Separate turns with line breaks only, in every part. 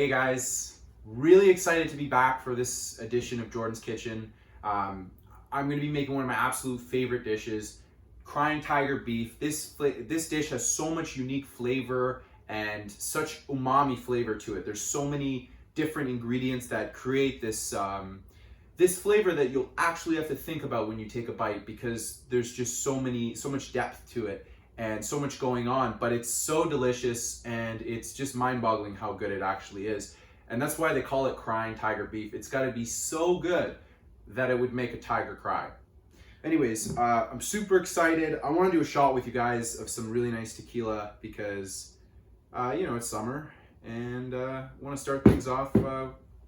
Hey guys, really excited to be back for this edition of Jordan's Kitchen. I'm going to be making one of my absolute favorite dishes, crying tiger beef. This dish has so much unique flavor and such umami flavor to it. There's so many different ingredients that create this this flavor that you'll actually have to think about when you take a bite, because there's just so much depth to it and so much going on, but it's so delicious and it's just mind-boggling how good it actually is. And that's why they call it crying tiger beef. It's got to be so good that it would make a tiger cry. Anyways, I'm super excited. I want to do a shot with you guys of some really nice tequila because you know, it's summer and want to start things off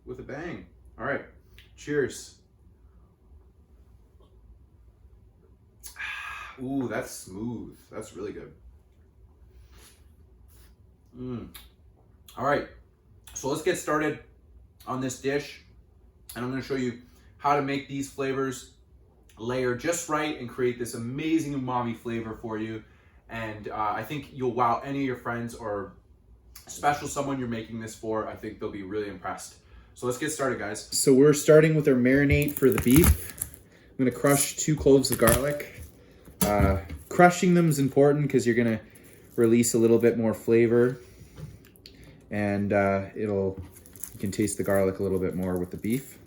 with a bang. All right, cheers. Ooh, that's smooth. That's really good. All right, so let's get started on this dish. And I'm going to show you how to make these flavors layer just right and create this amazing umami flavor for you. And I think you'll wow any of your friends or special someone you're making this for. I think they'll be really impressed. So let's get started, guys. So we're starting with our marinade for the beef. I'm going to crush 2 cloves of garlic. Crushing them is important because you're going to release a little bit more flavor, and you can taste the garlic a little bit more with the beef.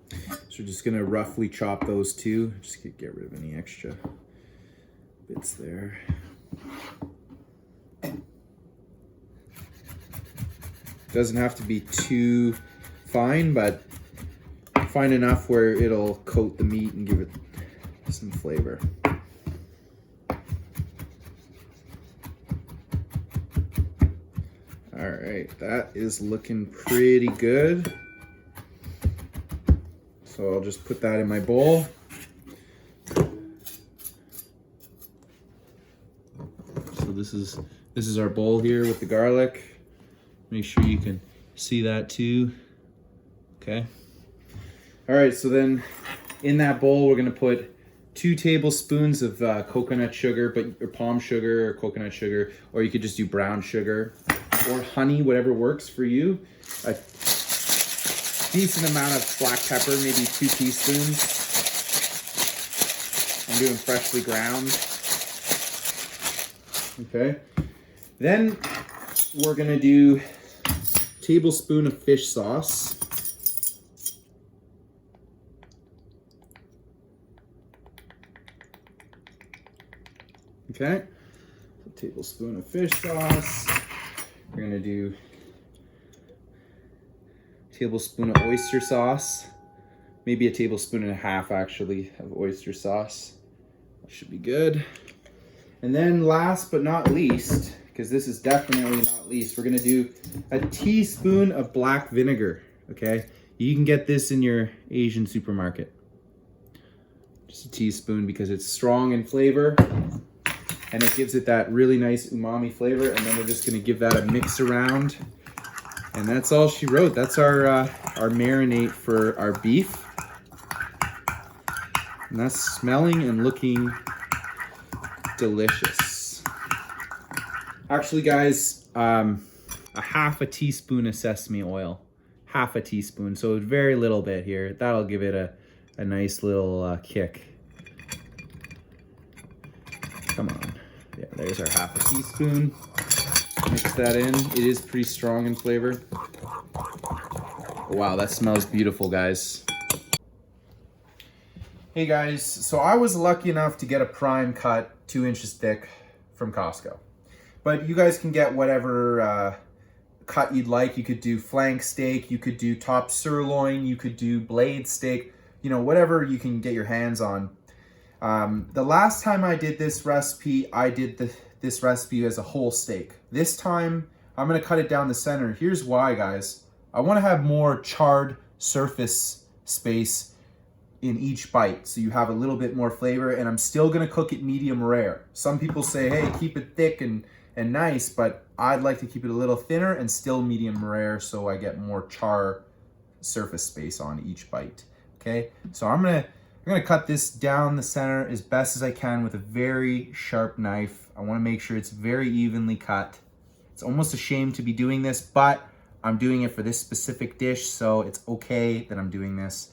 So we're just going to roughly chop those 2, just get rid of any extra bits there. Doesn't have to be too fine, but fine enough where it'll coat the meat and give it some flavor. All right, that is looking pretty good. So I'll just put that in my bowl. So this is our bowl here with the garlic. Make sure you can see that too. Okay. All right, so then in that bowl we're gonna put 2 tablespoons of coconut sugar, or palm sugar or coconut sugar, or you could just do brown sugar or honey, whatever works for you. A decent amount of black pepper, maybe 2 teaspoons. I'm doing freshly ground. Okay. Then we're gonna do a tablespoon of fish sauce. Okay, a tablespoon of fish sauce. We're gonna do a tablespoon of oyster sauce, maybe a tablespoon and a half actually of oyster sauce. That should be good. And then last but not least, because this is definitely not least, we're gonna do a teaspoon of black vinegar. Okay, you can get this in your Asian supermarket. Just a teaspoon because it's strong in flavor. And it gives it that really nice umami flavor. And then we're just gonna give that a mix around. And that's all she wrote. That's our marinade for our beef. And that's smelling and looking delicious. Actually, guys, a half a teaspoon of sesame oil. Half a teaspoon, so very little bit here. That'll give it a nice little kick. Come on. Yeah, there's our half a teaspoon. Mix that in. It is pretty strong in flavor. Wow, that smells beautiful, guys. Hey guys, so I was lucky enough to get a prime cut 2 inches thick from Costco. But you guys can get whatever cut you'd like. You could do flank steak, you could do top sirloin, you could do blade steak, you know, whatever you can get your hands on. The last time I did this recipe, I did this recipe as a whole steak. This time, I'm gonna cut it down the center. Here's why, guys. I wanna have more charred surface space in each bite, so you have a little bit more flavor, and I'm still gonna cook it medium rare. Some people say, hey, keep it thick and nice, but I'd like to keep it a little thinner and still medium rare so I get more char surface space on each bite, okay? So I'm gonna cut this down the center as best as I can with a very sharp knife. I wanna make sure it's very evenly cut. It's almost a shame to be doing this, but I'm doing it for this specific dish, so it's okay that I'm doing this.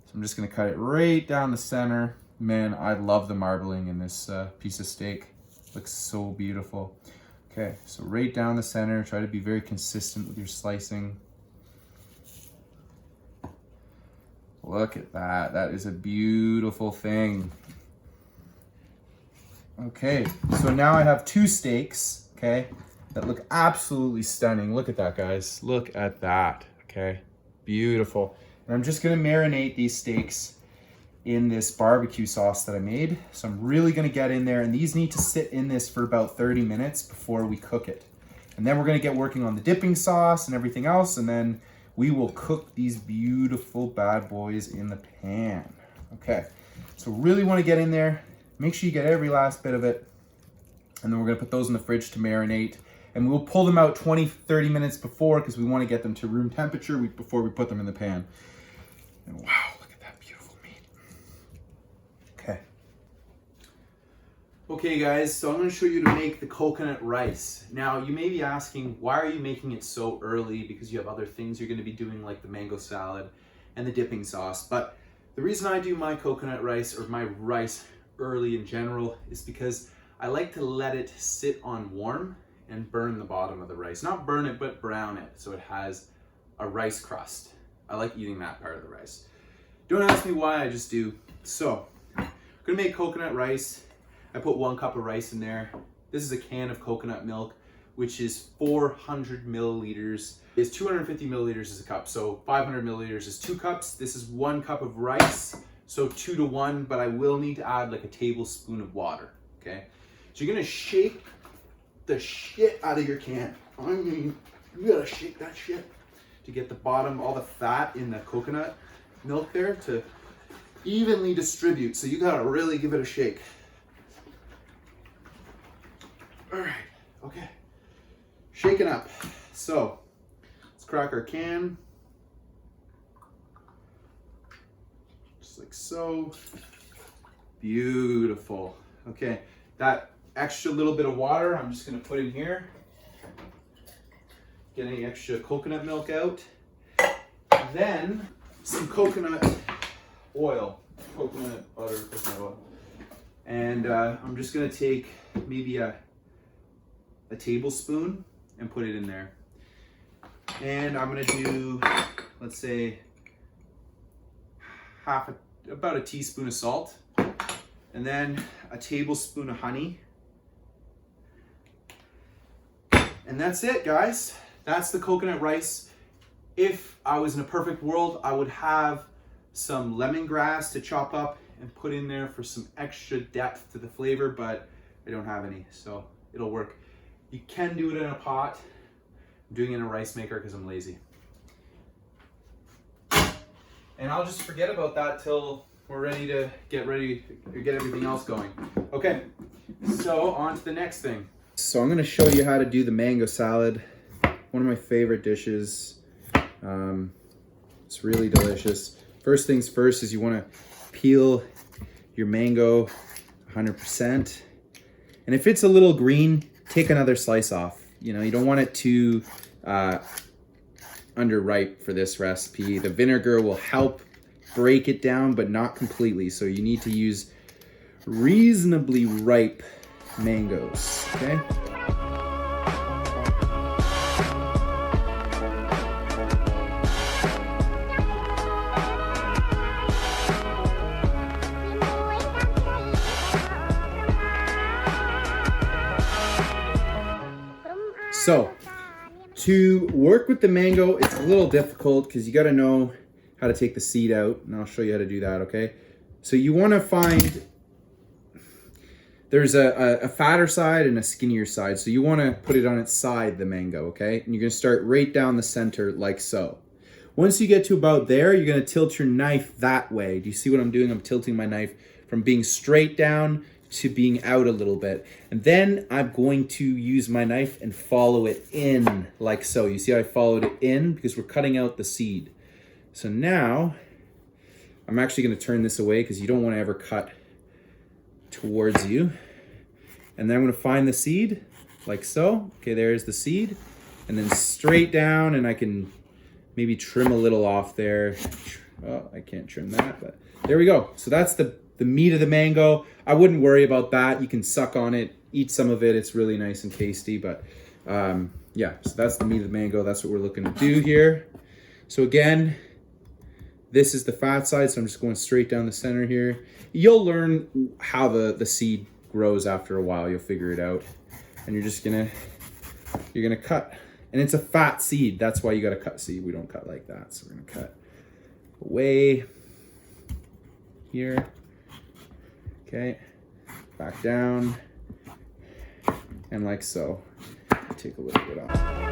So I'm just gonna cut it right down the center. Man, I love the marbling in this piece of steak. Looks so beautiful. Okay, so right down the center, try to be very consistent with your slicing. Look at that, that is a beautiful thing. Okay, so now I have 2 steaks, okay, that look absolutely stunning. Look at that, guys, look at that, okay, beautiful. And I'm just gonna marinate these steaks in this barbecue sauce that I made. So I'm really gonna get in there, and these need to sit in this for about 30 minutes before we cook it. And then we're gonna get working on the dipping sauce and everything else, and then we will cook these beautiful bad boys in the pan. Okay, so really wanna get in there, make sure you get every last bit of it, and then we're gonna put those in the fridge to marinate. And we'll pull them out 20-30 minutes before, because we wanna get them to room temperature before we put them in the pan. And wow, look at that beautiful meat. Okay. Okay guys, so I'm gonna show you to make the coconut rice. Now you may be asking, why are you making it so early? Because you have other things you're gonna be doing, like the mango salad and the dipping sauce. But the reason I do my coconut rice, or my rice early in general, is because I like to let it sit on warm and burn the bottom of the rice. Not burn it, but brown it, so it has a rice crust. I like eating that part of the rice. Don't ask me why, I just do. So, I'm gonna make coconut rice. I put 1 cup of rice in there. This is a can of coconut milk, which is 400 milliliters. It's 250 milliliters is a cup, so 500 milliliters is 2 cups. This is 1 cup of rice, so 2 to 1, but I will need to add like a tablespoon of water, okay? So you're gonna shake the shit out of your can. I mean, you gotta shake that shit to get the bottom, all the fat in the coconut milk there to evenly distribute. So you gotta really give it a shake. All right, okay. Shaken up. So let's crack our can. Just like so. Beautiful. Okay, that extra little bit of water I'm just gonna put in here. Get any extra coconut milk out. Then some coconut oil, coconut butter, coconut oil. And I'm just gonna take maybe a tablespoon and put it in there. And I'm gonna do, let's say, about a teaspoon of salt, and then a tablespoon of honey. And that's it, guys. That's the coconut rice. If I was in a perfect world, I would have some lemongrass to chop up and put in there for some extra depth to the flavor, but I don't have any, so it'll work. You can do it in a pot. I'm doing it in a rice maker because I'm lazy. And I'll just forget about that till we're ready to get everything else going. Okay, so on to the next thing. So I'm gonna show you how to do the mango salad. One of my favorite dishes. It's really delicious. First things first is you wanna peel your mango 100%. And if it's a little green, take another slice off. You know, you don't want it too underripe for this recipe. The vinegar will help break it down, but not completely. So you need to use reasonably ripe mangoes, okay? So, to work with the mango, it's a little difficult because you got to know how to take the seed out, and I'll show you how to do that, okay? So you want to find, there's a fatter side and a skinnier side, so you want to put it on its side, the mango, okay? And you're going to start right down the center like so. Once you get to about there, you're going to tilt your knife that way. Do you see what I'm doing? I'm tilting my knife from being straight down to being out a little bit. And then I'm going to use my knife and follow it in like so. You see how I followed it in? Because we're cutting out the seed. So now I'm actually going to turn this away because you don't want to ever cut towards you. And then I'm going to find the seed like so. Okay, there's the seed. And then straight down, and I can maybe trim a little off there. Oh, I can't trim that, but there we go. So that's the meat of the mango. I wouldn't worry about that. You can suck on it, eat some of it. It's really nice and tasty, but yeah, so that's the meat of the mango. That's what we're looking to do here. So again, this is the fat side, so I'm just going straight down the center here. You'll learn how the seed grows after a while. You'll figure it out. And you're gonna cut. And it's a fat seed. That's why you gotta cut seed. We don't cut like that. So we're gonna cut away here. Okay, back down. And like so. Take a little bit off.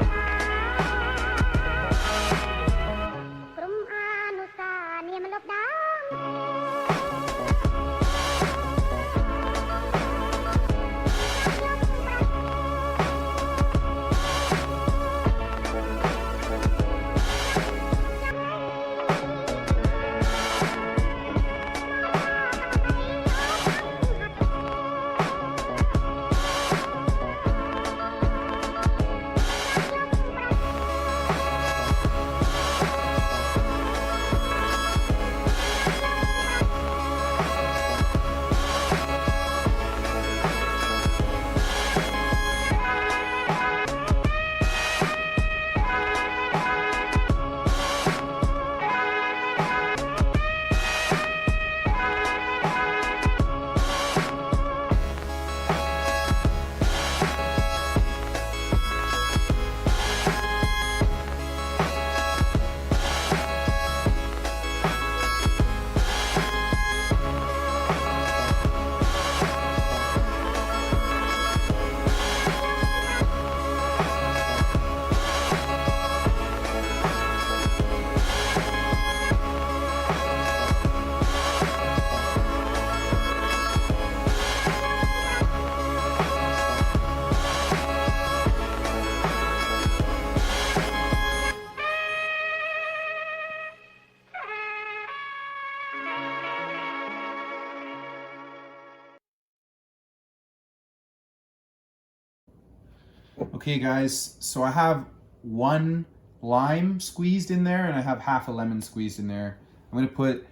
Okay guys, so I have 1 lime squeezed in there and I have half a lemon squeezed in there. I'm gonna put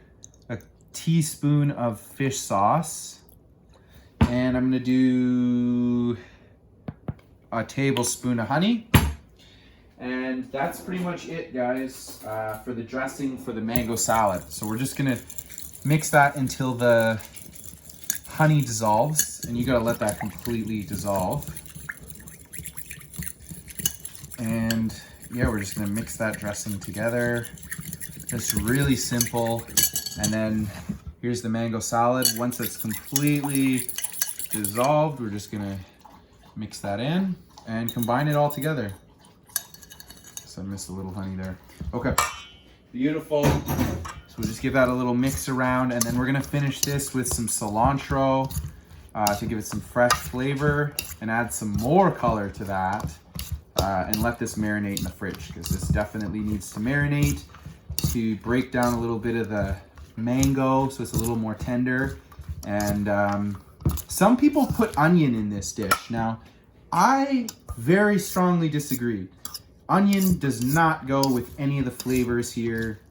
a teaspoon of fish sauce and I'm gonna do a tablespoon of honey. And that's pretty much it, guys, for the dressing for the mango salad. So we're just gonna mix that until the honey dissolves, and you gotta let that completely dissolve. And yeah, we're just gonna mix that dressing together. It's really simple. And then here's the mango salad. Once it's completely dissolved, we're just gonna mix that in and combine it all together. So I missed a little honey there. Okay, beautiful. So we'll just give that a little mix around, and then we're gonna finish this with some cilantro to give it some fresh flavor and add some more color to that. And let this marinate in the fridge, because this definitely needs to marinate to break down a little bit of the mango so it's a little more tender. And some people put onion in this dish. Now, I very strongly disagree. Onion does not go with any of the flavors here.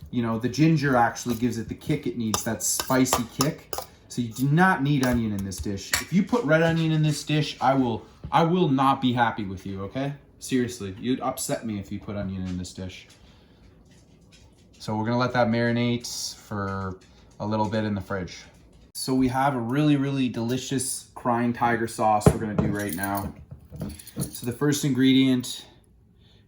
You know, the ginger actually gives it the kick it needs, that spicy kick. So you do not need onion in this dish. If you put red onion in this dish, I will not be happy with you, okay? Seriously, you'd upset me if you put onion in this dish. So we're gonna let that marinate for a little bit in the fridge. So we have a really, really delicious crying tiger sauce we're gonna do right now. So the first ingredient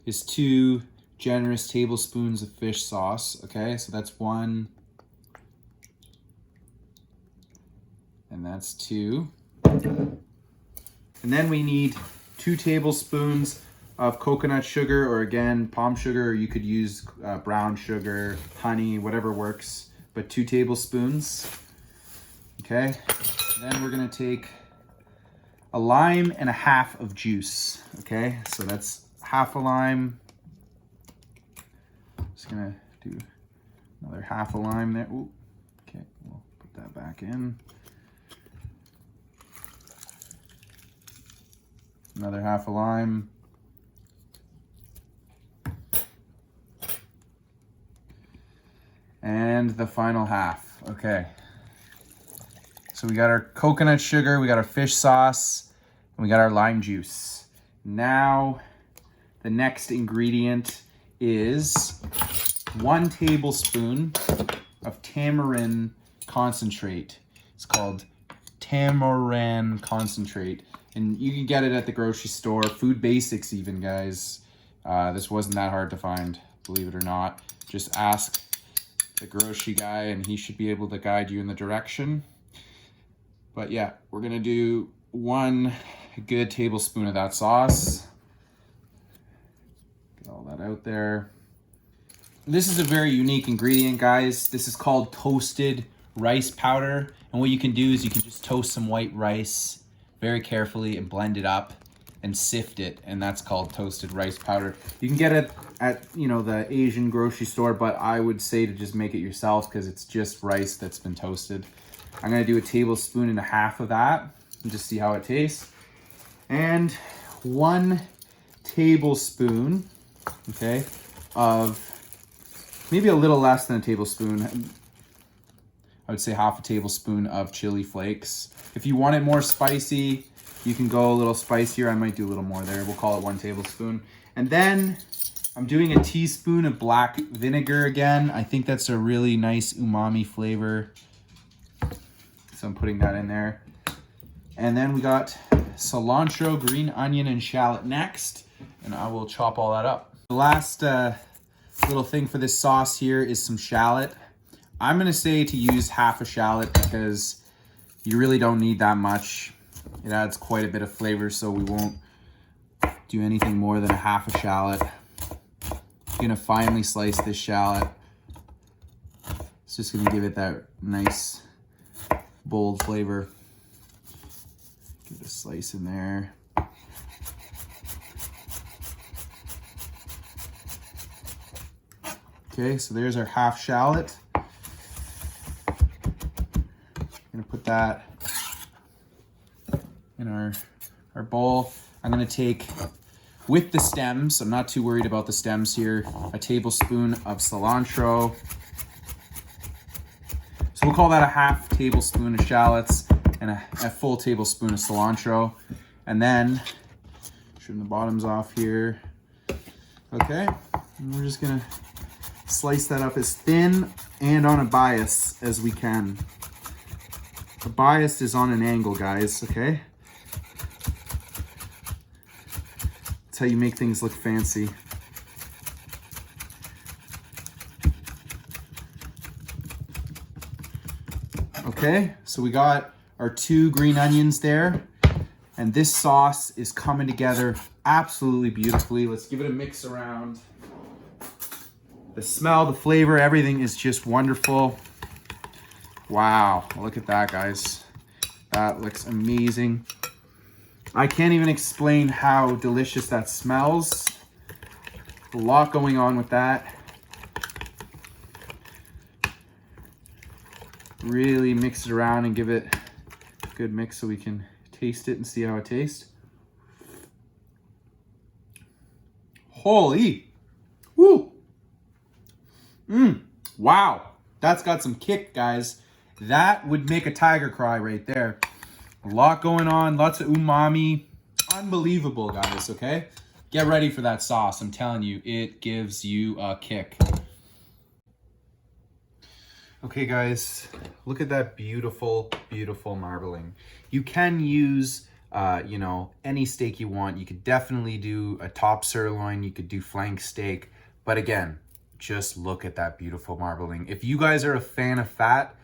is 2 generous tablespoons of fish sauce, okay? So that's 1, and that's 2. And then we need 2 tablespoons of coconut sugar, or again, palm sugar, or you could use brown sugar, honey, whatever works, but 2 tablespoons, okay? Then we're gonna take a lime and a half of juice, okay? So that's half a lime. Just gonna do another half a lime there. Ooh, okay, we'll put that back in. Another half a lime. And the final half. Okay. So we got our coconut sugar, we got our fish sauce, and we got our lime juice. Now, the next ingredient is 1 tablespoon of tamarind concentrate. It's called Tamarind Concentrate. And you can get it at the grocery store, Food Basics even, guys. This wasn't that hard to find, believe it or not. Just ask the grocery guy and he should be able to guide you in the direction. But yeah, we're gonna do 1 good tablespoon of that sauce. Get all that out there. This is a very unique ingredient, guys. This is called toasted rice powder. And what you can do is you can just toast some white rice very carefully and blend it up and sift it. And that's called toasted rice powder. You can get it at, you know, the Asian grocery store, but I would say to just make it yourself because it's just rice that's been toasted. I'm gonna do 1.5 tablespoons of that and just see how it tastes. And 1 tablespoon, okay, of maybe a little less than 1 tablespoon. I would say 1/2 tablespoon of chili flakes. If you want it more spicy, you can go a little spicier. I might do a little more there. We'll call it 1 tablespoon. And then I'm doing 1 teaspoon of black vinegar again. I think that's a really nice umami flavor. So I'm putting that in there. And then we got cilantro, green onion, and shallot next. And I will chop all that up. The last little thing for this sauce here is some shallot. I'm gonna say to use 1/2 a shallot because you really don't need that much. It adds quite a bit of flavor, so we won't do anything more than 1/2 a shallot. I'm gonna finely slice this shallot. It's just gonna give it that nice bold flavor. Give it a slice in there. Okay, so there's our 1/2 shallot. Gonna put that in our bowl. I'm gonna take, with the stems, I'm not too worried about the stems here, 1 tablespoon of cilantro. So we'll call that 1/2 tablespoon of shallots and a full tablespoon of cilantro. And then, trim the bottoms off here. Okay, and we're just gonna slice that up as thin and on a bias as we can. The bias is on an angle, guys, okay? That's how you make things look fancy. Okay, so we got our 2 green onions there. And this sauce is coming together absolutely beautifully. Let's give it a mix around. The smell, the flavor, everything is just wonderful. Wow, look at that, guys. That looks amazing. I can't even explain how delicious that smells. A lot going on with that. Really mix it around and give it a good mix so we can taste it and see how it tastes. Holy, woo! Wow, that's got some kick, guys. That would make a tiger cry right there. A lot going on, lots of umami. Unbelievable, guys, okay? Get ready for that sauce. I'm telling you, it gives you a kick. Okay, guys, look at that beautiful, beautiful marbling. You can use, you know, any steak you want. You could definitely do a top sirloin. You could do flank steak. But again, just look at that beautiful marbling. If you guys are a fan of fat,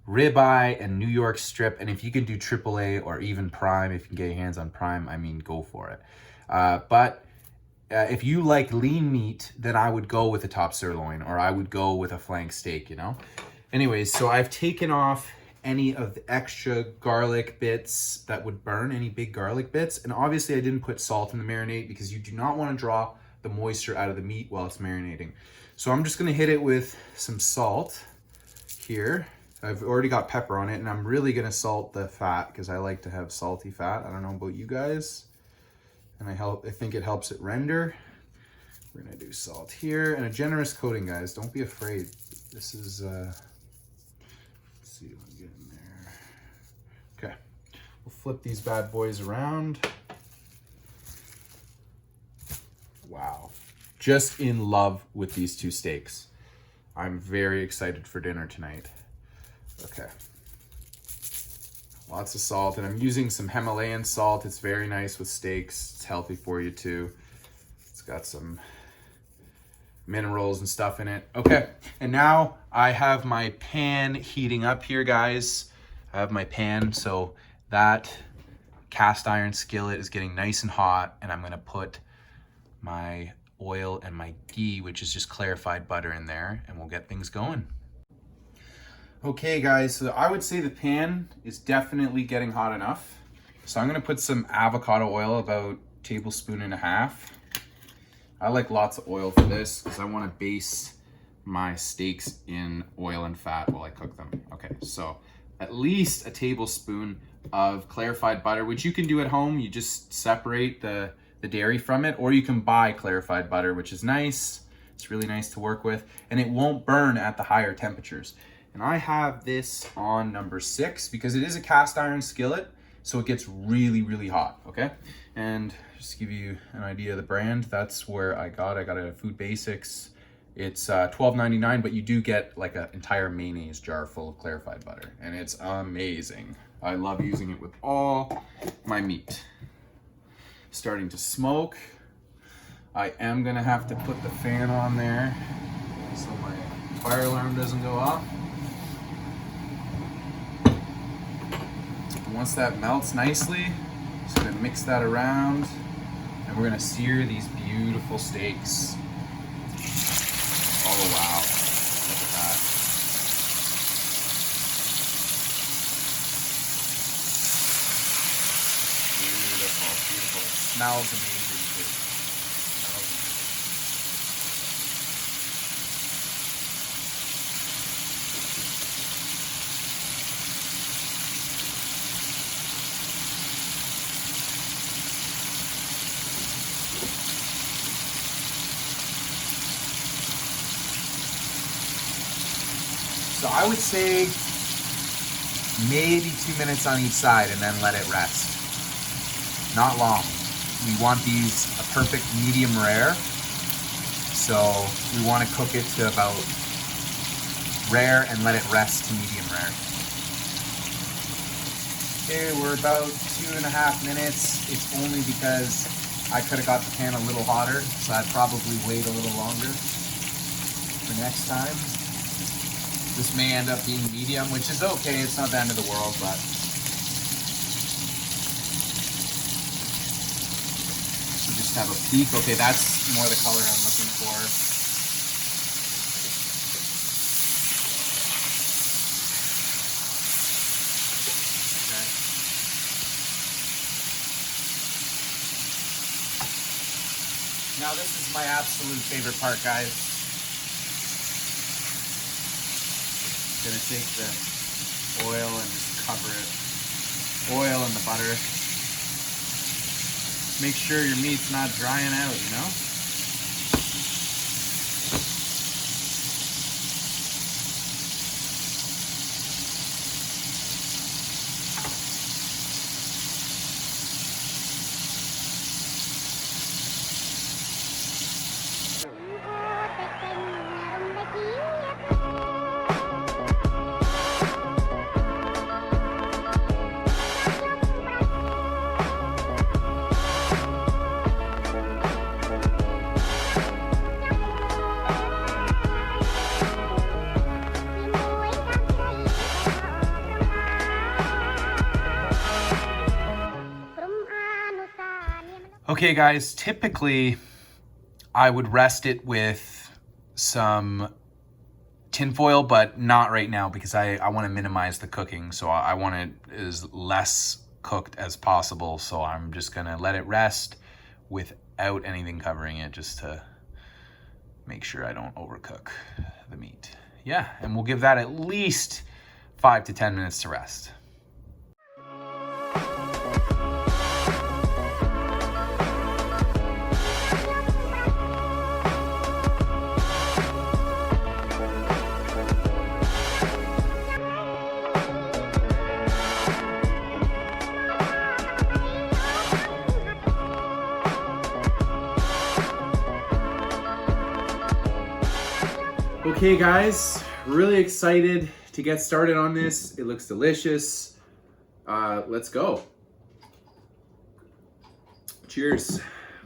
ribeye and New York strip, and if you can do AAA or even prime, if you can get your hands on prime, I mean, go for it. But if you like lean meat, then I would go with a top sirloin, or I would go with a flank steak, you know? Anyways, so I've taken off any of the extra garlic bits that would burn, any big garlic bits. And obviously I didn't put salt in the marinade because you do not want to draw the moisture out of the meat while it's marinating. So I'm just gonna hit it with some salt here. I've already got pepper on it, and I'm really gonna salt the fat because I like to have salty fat. I don't know about you guys. and I think it helps it render. We're gonna do salt here and a generous coating, guys. Don't be afraid. This is, let's see what I'm getting there. Okay, we'll flip these bad boys around. Wow, just in love with these two steaks. I'm very excited for dinner tonight. Okay. Lots of salt, and I'm using some Himalayan salt. It's very nice with steaks. It's healthy for you too. It's got some minerals and stuff in it. Okay, and now I have my pan heating up here, guys. I have my pan, so that cast iron skillet is getting nice and hot, and I'm gonna put my oil and my ghee, which is just clarified butter, in there, and we'll get things going. Okay guys, so I would say the pan is definitely getting hot enough. So I'm gonna put some avocado oil, about 1.5 tablespoons. I like lots of oil for this because I wanna baste my steaks in oil and fat while I cook them. Okay, so at least 1 tablespoon of clarified butter, which you can do at home. You just separate the dairy from it, or you can buy clarified butter, which is nice. It's really nice to work with, and it won't burn at the higher temperatures. And I have this on number 6 because it is a cast iron skillet, so it gets really, really hot, okay? And just to give you an idea of the brand, that's where I got it at Food Basics. It's $12.99, but you do get like an entire mayonnaise jar full of clarified butter, and it's amazing. I love using it with all my meat. Starting to smoke. I am gonna have to put the fan on there so my fire alarm doesn't go off. Once that melts nicely, just gonna mix that around, and we're gonna sear these beautiful steaks. Oh wow, look at that. Beautiful, beautiful. It smells amazing too. So I would say maybe 2 minutes on each side and then let it rest. Not long. We want these a perfect medium rare. So we want to cook it to about rare and let it rest to medium rare. Okay, we're about 2.5 minutes. It's only because I could have got the pan a little hotter, so I'd probably wait a little longer for next time. This may end up being medium, which is okay. It's not the end of the world, but so just have a peek. Okay, that's more the color I'm looking for. Okay. Now this is my absolute favorite part, guys. Gonna take the oil and just cover it. Oil and the butter. Make sure your meat's not drying out, you know? Okay guys, typically I would rest it with some tinfoil, but not right now because I want to minimize the cooking. So I want it as less cooked as possible. So I'm just gonna let it rest without anything covering it, just to make sure I don't overcook the meat. Yeah, and we'll give that at least 5 to 10 minutes to rest. Okay guys, really excited to get started on this. It looks delicious. Let's go. Cheers.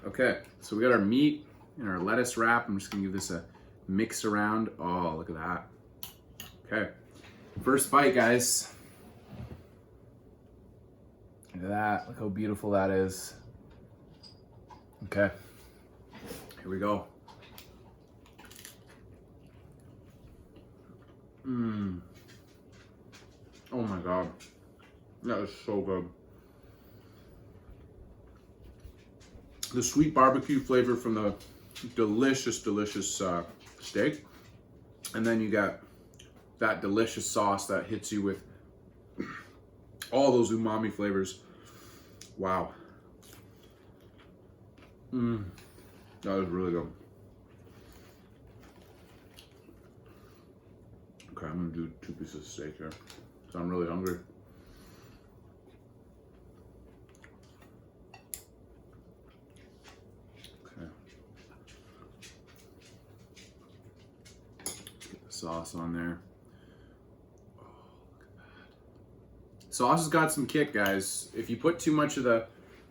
Okay, so we got our meat and our lettuce wrap. I'm just gonna give this a mix around. Oh, look at that. Okay, first bite, guys. Look at that, look how beautiful that is. Okay, here we go. Oh my God, that is so good. The sweet barbecue flavor from the delicious steak. And then you got that delicious sauce that hits you with all those umami flavors. Wow. That was really good. Okay, I'm gonna do 2 pieces of steak here, so I'm really hungry. Okay. Let's get the sauce on there. Oh, look at that. Sauce has got some kick, guys. If you put too much of the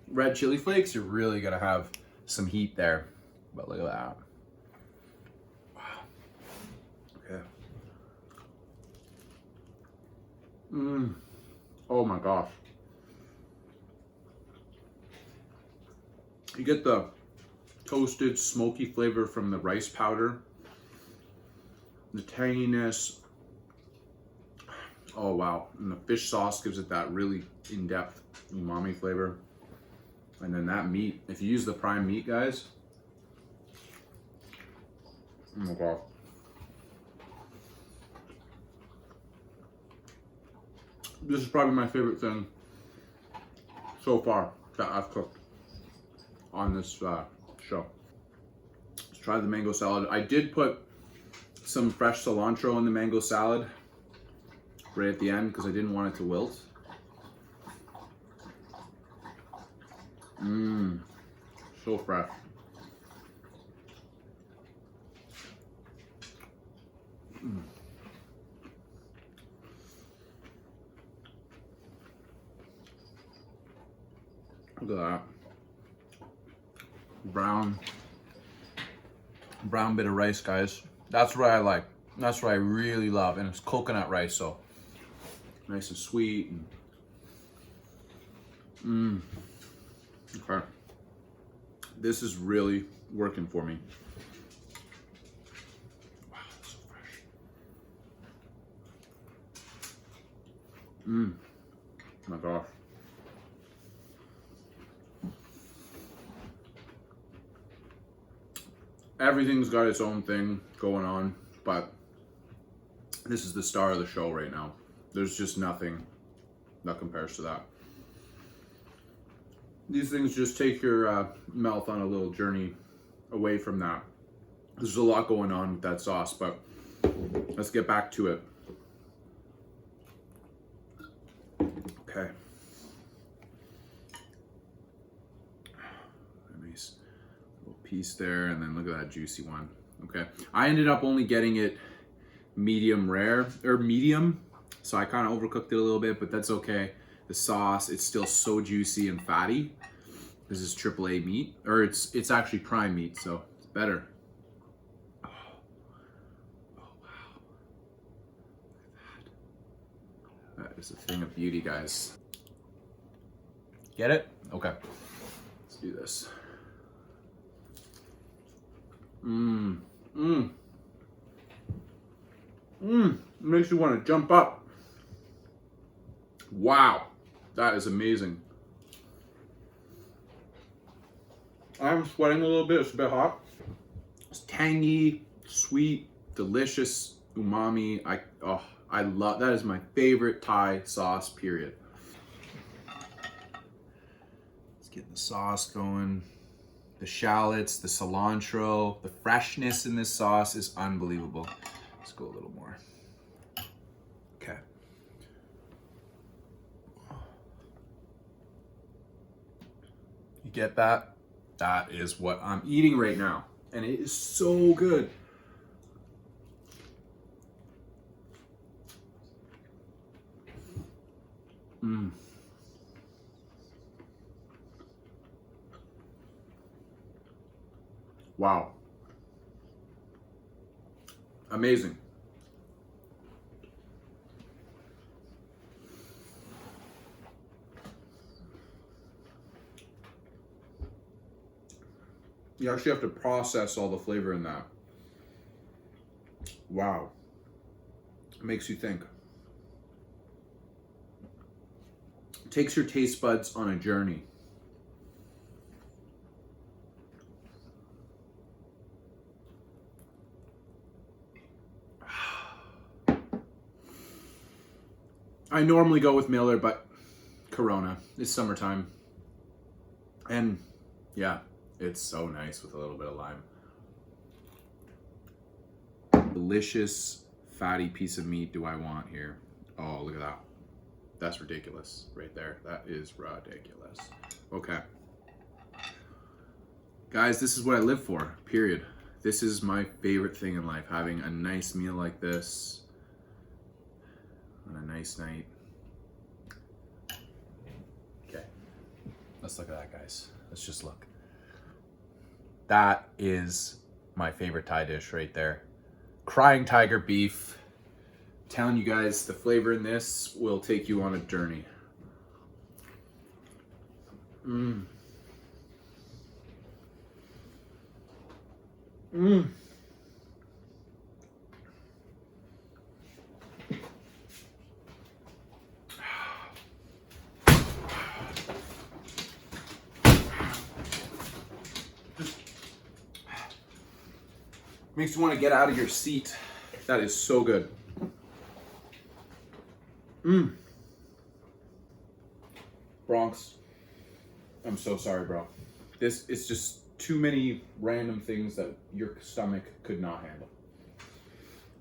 red chili flakes, you're really gonna have some heat there. But look at that. Wow. Okay. Oh my gosh. You get the toasted, smoky flavor from the rice powder, the tanginess. Oh wow. And the fish sauce gives it that really in-depth umami flavor. And then that meat, if you use the prime meat, guys. Oh my God. This is probably my favorite thing so far that I've cooked on this show. Let's try the mango salad. I did put some fresh cilantro in the mango salad right at the end because I didn't want it to wilt. So fresh. Look at that. Brown bit of rice, guys. That's what I like. That's what I really love. And it's coconut rice, so nice and sweet. Okay. This is really working for me. Wow, that's so fresh. Oh my gosh. Everything's got its own thing going on, but this is the star of the show right now. There's just nothing that compares to that. These things just take your mouth on a little journey away from that. There's a lot going on with that sauce, but let's get back to it. Okay. Nice little piece there, and then look at that juicy one. Okay. I ended up only getting it medium rare, or medium, so I kind of overcooked it a little bit, but that's okay. The sauce, it's still so juicy and fatty. This is AAA meat, or it's actually prime meat, so it's better. Oh wow. Look at that. That is a thing of beauty, guys. Get it? Okay. Let's do this. It makes you want to jump up. Wow. That is amazing. I'm sweating a little bit. It's a bit hot. It's tangy, sweet, delicious, umami. I love, that is my favorite Thai sauce, period. Let's get the sauce going. The shallots, the cilantro, the freshness in this sauce is unbelievable. Let's go a little more. Okay. You get that? That is what I'm eating right now. And it is so good. Wow. Amazing. You actually have to process all the flavor in that. Wow. It makes you think. It takes your taste buds on a journey. I normally go with Miller, but Corona. It's summertime. And yeah, it's so nice with a little bit of lime. Delicious, fatty piece of meat do I want here? Oh, look at that. That's ridiculous right there. That is ridiculous. Okay. Guys, this is what I live for, period. This is my favorite thing in life, having a nice meal like this on a nice night. Okay, let's look at that, guys. Let's just look. That is my favorite Thai dish right there. Crying tiger beef. I'm telling you guys, the flavor in this will take you on a journey. Mmm. Mmm. Makes you want to get out of your seat. That is so good. Mmm. Bronx, I'm so sorry, bro. This is just too many random things that your stomach could not handle.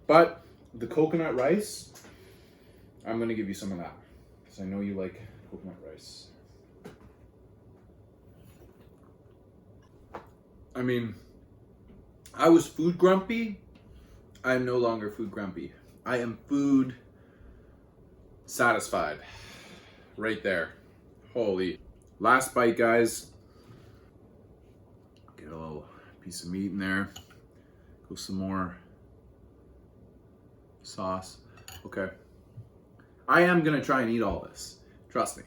But the coconut rice, I'm gonna give you some of that because I know you like coconut rice. I mean, I was food grumpy. I am no longer food grumpy. I am food satisfied. Right there. Holy. Last bite, guys. Get a little piece of meat in there. Go some more sauce. Okay. I am gonna try and eat all this. Trust me.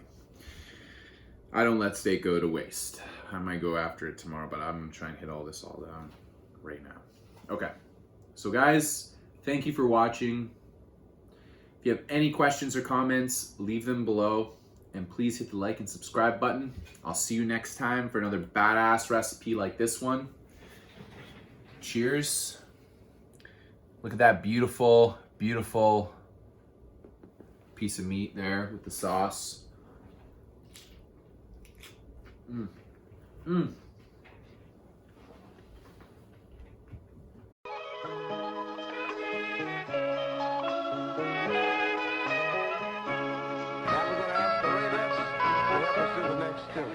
I don't let steak go to waste. I might go after it tomorrow, but I'm gonna try and hit all this all down right now. Okay. So guys, thank you for watching. If you have any questions or comments, leave them below. And please hit the like and subscribe button. I'll see you next time for another badass recipe like this one. Cheers. Look at that beautiful, beautiful piece of meat there with the sauce. Mmm. Mmm.
Next two.